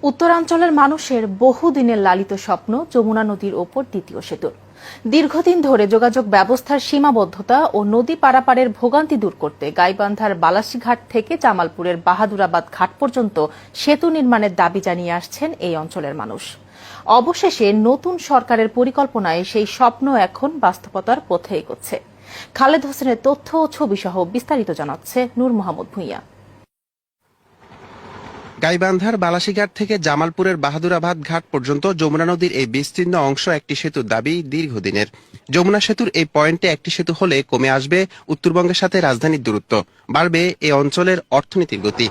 উত্তরাঞ্চলের মানুষের বহুদিনের লালিত স্বপ্ন যমুনা নদীর ওপর দ্বিতীয় সেতু। দীর্ঘদিন ধরে যোগাযোগ ব্যবস্থার সীমাবদ্ধতা ও নদী পারাপারের ভোগান্তি দূর করতে গাইবান্ধার বালাসীঘাট থেকে জামালপুরের বাহাদুরাবাদ ঘাট পর্যন্ত সেতু নির্মাণের দাবি জানিয়ে আসছেন এই অঞ্চলের মানুষ। অবশেষে নতুন সরকারের পরিকল্পনায় সেই স্বপ্ন এখন বাস্তবতার পথে এগোচ্ছে। খালেদ হোসেনের তথ্য ও ছবি সহ বিস্তারিত জানাচ্ছে নূর মোহাম্মদ ভূঁইয়া। গাইবান্ধার বালাসীঘাট থেকে জামালপুরের বাহাদুরাবাদ ঘাট পর্যন্ত যমুনা নদীর এই বিস্তীর্ণ অংশ একটি সেতুর দাবি দীর্ঘদিনের। যমুনা সেতুর এই পয়েন্টে একটি সেতু হলে কমে আসবে উত্তরবঙ্গের সাথে রাজধানীর দূরত্ব, বাড়বে এই অঞ্চলের অর্থনীতির গতি।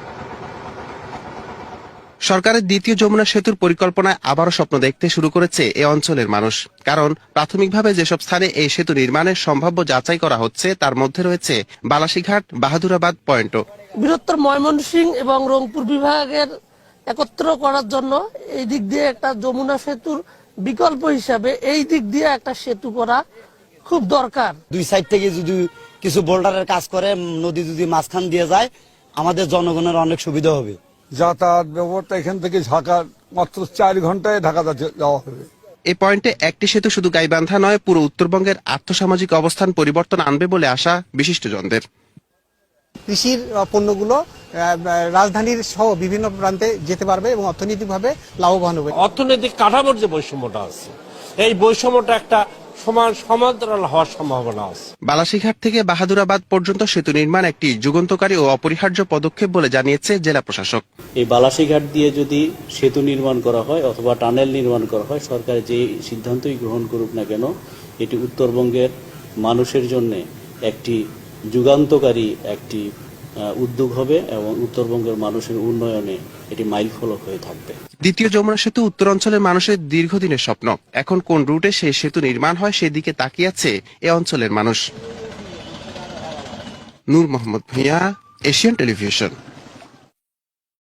সরকারের দ্বিতীয় যমুনা সেতুর পরিকল্পনায় আবারও স্বপ্ন দেখতে শুরু করেছে এ অঞ্চলের মানুষ। কারণ প্রাথমিকভাবে যেসব স্থানে এই সেতু নির্মাণের সম্ভাব্য যাচাই করা হচ্ছে তার মধ্যে রয়েছে বালাসীঘাট, বাহাদুরাবাদ পয়েন্টও। বৃহত্তর ময়মনসিংহ এবং রংপুর বিভাগের একত্র করার জন্য এই দিক দিয়ে একটা যমুনা সেতুর বিকল্প হিসাবে এই দিক দিয়ে একটা সেতু করা খুব দরকার। দুই সাইড থেকে যদি কিছু বোল্ডারের কাজ করে, নদী যদি মাঝখান দিয়ে যায়, আমাদের জনগণের অনেক সুবিধা হবে। যাতায়াত ব্যবস্থা এখান থেকে ঢাকা মাত্র 4 ঘন্টায় ঢাকা যাওয়া হবে। এই পয়েন্টে একটি সেতু শুধু গাইবান্ধা নয়, পুরো উত্তরবঙ্গের আর্থসামাজিক অবস্থান পরিবর্তন আনবে বলে আশা বিশিষ্টজনদের। কৃষির পণ্যগুলো রাজধানীর সহ বিভিন্ন প্রান্তে যেতে পারবে এবং অর্থনৈতিকভাবে লাভবান হবে। অর্থনৈতিক কাঠামোর যে বৈষম্যটা আছে, এই বৈষম্যটা একটা সমান্তরাল হওয়ার সম্ভাবনা আছে। বালাসীঘাট থেকে বাহাদুরাবাদ পর্যন্ত সেতু নির্মাণ একটি যুগান্তকারী ও অপরিহার্য পদক্ষেপ বলে জানিয়েছে জেলা প্রশাসক। এই বালাসীঘাট দিয়ে যদি সেতু নির্মাণ করা হয় অথবা টানেল নির্মাণ করা হয়, সরকার যে সিদ্ধান্তই গ্রহণ করুক না কেন, এটি উত্তরবঙ্গের মানুষের জন্য একটি যুগান্তকারী একটি উদ্যোগ হবে এবং উত্তরবঙ্গের মানুষের উন্নয়নে এটি মাইলফলক হয়ে থাকবে। দ্বিতীয় যমুনা সেতু উত্তরাঞ্চলের মানুষের দীর্ঘদিনের স্বপ্ন। এখন কোন রুটে সেই সেতু নির্মাণ হয় সেদিকে তাকিয়ে আছে এ অঞ্চলের মানুষ। নূর মোহাম্মদ ভূঁইয়া, এশিয়ান টেলিভিশন।